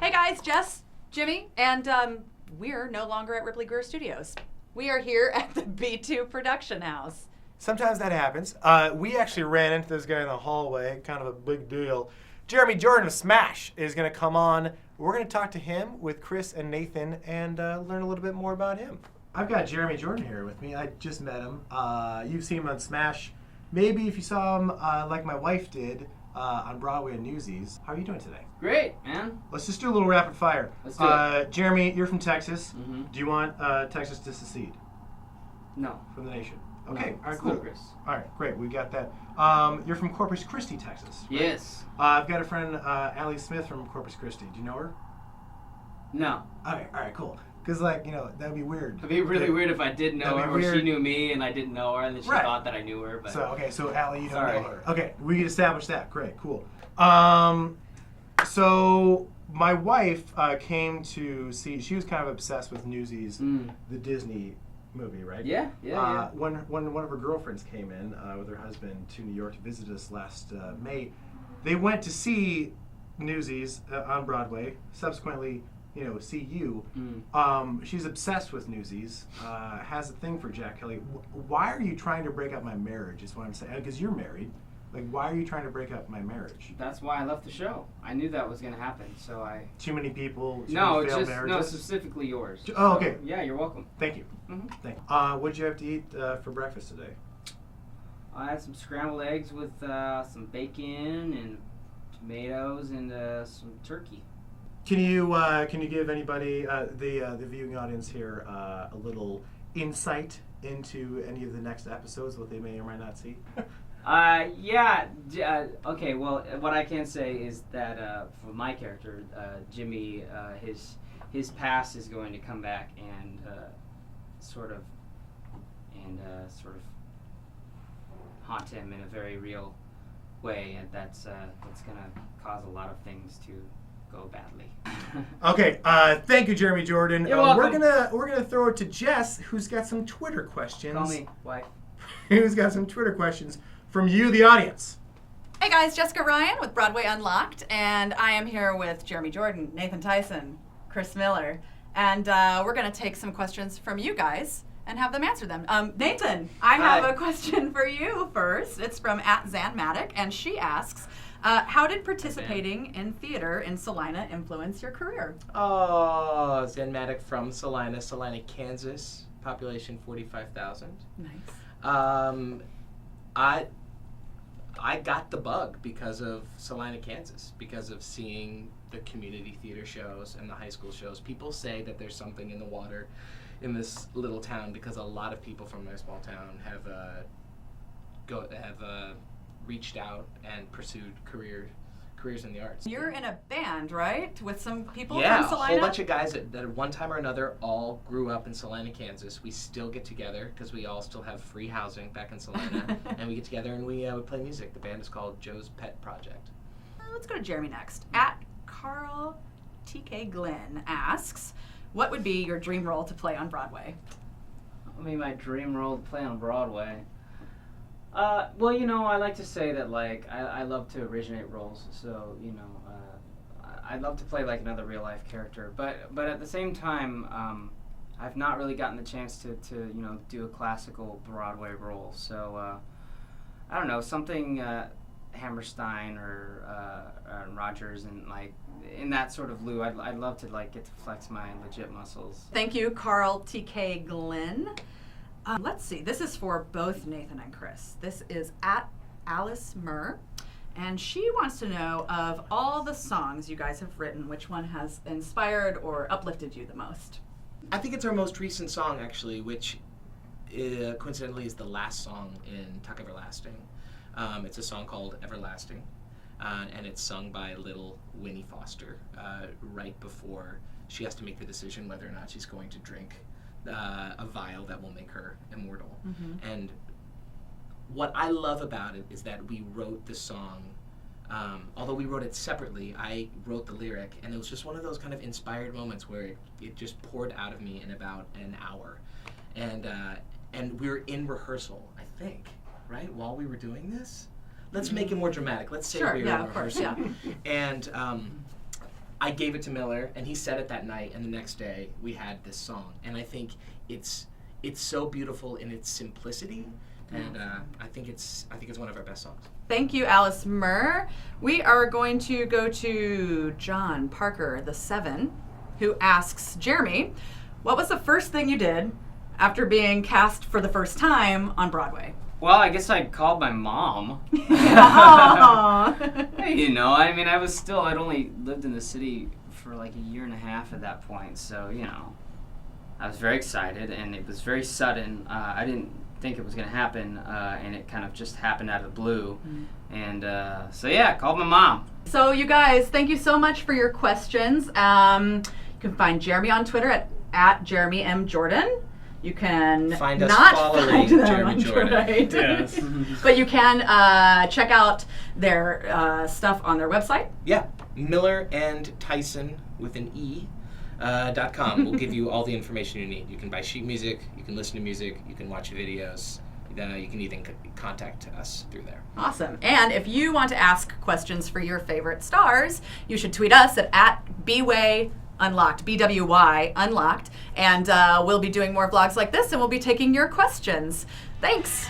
Hey guys, Jess, Jimmy, and we're no longer at Ripley Greer Studios. We are here at the B2 production house. Sometimes that happens. We actually ran into this guy in the hallway, kind of a big deal. Jeremy Jordan of Smash is going to come on. We're going to talk to him with Chris and Nathan and learn a little bit more about him. I've got Jeremy Jordan here with me. I just met him. You've seen him on Smash. Maybe if you saw him like my wife did on Broadway and Newsies. How are you doing today? Great, man. Let's just do a little rapid fire. Let's do it. Jeremy, you're from Texas. Mm-hmm. Do you want Texas to secede No. from the nation? Okay, No, all right, it's cool. ludicrous. All right, great, we got that. You're from Corpus Christi, Texas. Right? Yes. I've got a friend, Allie Smith from Corpus Christi. Do you know her? No. All right, cool. Because, like, you know, that'd be weird. It'd be really weird if I did know That'd her, be or weird. she knew me and I didn't know her, and then she Right. thought that I knew her. But So Allie, you don't Sorry. know her. Okay, we established that. Great, cool. So my wife came to see. She was kind of obsessed with Newsies, the Disney movie, right? yeah. When one of her girlfriends came in with her husband to New York to visit us last May, they went to see Newsies on Broadway. Subsequently, you know, see you. She's obsessed with Newsies. Has a thing for Jack Kelly. Why are you trying to break up my marriage? Is what I'm saying. Because you're married. Like, why are you trying to break up my marriage? That's why I left the show. I knew that was going to happen, so I... Too many people. Too No, many failed just marriages? no, specifically yours. Oh, okay. Yeah, you're welcome. Thank you. Mm-hmm. Thank you. What did you have to eat for breakfast today? I had some scrambled eggs with some bacon and tomatoes and some turkey. Can you give anybody the viewing audience here a little insight into any of the next episodes, what they may or might not see? Okay, well, what I can say is that for my character, Jimmy, his past is going to come back and sort of haunt him in a very real way, and that's going to cause a lot of things to go badly. Okay, thank you, Jeremy Jordan. You're welcome. We're gonna throw it to Jess, who's got some Twitter questions. Call me, wife. Who's got some Twitter questions from you, the audience. Hey guys, Jessica Ryan with Broadway Unlocked, and I am here with Jeremy Jordan, Nathan Tysen, Chris Miller, and we're going to take some questions from you guys and have them answer them. Nathan, I have Hi. a question for you first. It's from @Zanmatic, and she asks, how did participating in theater in Salina influence your career? Oh, Zenmatic from Salina, Kansas, population 45,000. Nice. I got the bug because of Salina, Kansas, because of seeing the community theater shows and the high school shows. People say that there's something in the water in this little town because a lot of people from my small town have reached out and pursued careers in the arts. You're in a band, right? With some people Yeah, from a Salina? whole bunch of guys that at one time or another all grew up in Salina, Kansas. We still get together because we all still have free housing back in Salina, and we get together and we play music. The band is called Joe's Pet Project. Let's go to Jeremy next. @Carl TK Glenn asks, what would be your dream role to play on Broadway? I mean, my dream role to play on Broadway. Well, you know, I like to say that, like, I love to originate roles, so, you know, I'd love to play, like, another real-life character, but at the same time, I've not really gotten the chance to you know, do a classical Broadway role, so, I don't know, something, Hammerstein or Rogers, and, like, in that sort of lieu, I'd love to, like, get to flex my legit muscles. Thank you, Carl TK Glenn. Let's see, this is for both Nathan and Chris. This is @Alice Murr, and she wants to know, of all the songs you guys have written, which one has inspired or uplifted you the most? I think it's our most recent song, actually, which coincidentally is the last song in Tuck Everlasting. It's a song called Everlasting, and it's sung by little Winnie Foster right before she has to make the decision whether or not she's going to drink a vial that will make her immortal. Mm-hmm. And what I love about it is that we wrote the song, although we wrote it separately, I wrote the lyric, and it was just one of those kind of inspired moments where it just poured out of me in about an hour. And we were in rehearsal, I think, right, while we were doing this? Let's make it more dramatic. Let's say Sure, we were yeah, in of course, rehearsal. yeah. And I gave it to Miller, and he said it that night, and the next day we had this song. And I think it's so beautiful in its simplicity, and I think it's one of our best songs. Thank you, Alice Murr. We are going to go to John Parker, the 7, who asks, Jeremy, what was the first thing you did after being cast for the first time on Broadway? Well, I guess I called my mom. Aw. You know, I mean, I'd only lived in the city for like a year and a half at that point, so, you know, I was very excited, and it was very sudden. I didn't think it was going to happen, and it kind of just happened out of the blue. And so, yeah, I called my mom. So, you guys, thank you so much for your questions. You can find Jeremy on Twitter at Jeremy M. Jordan. You can Find us not following find them Jeremy on Jordan. Twitter, Yes. but you can check out their stuff on their website. Yeah, Miller and Tysen with an E. .com will give you all the information you need. You can buy sheet music, you can listen to music, you can watch videos, you can even contact us through there. Awesome. And if you want to ask questions for your favorite stars, you should tweet us at bwyunlocked, BWY Unlocked, and we'll be doing more vlogs like this, and we'll be taking your questions. Thanks.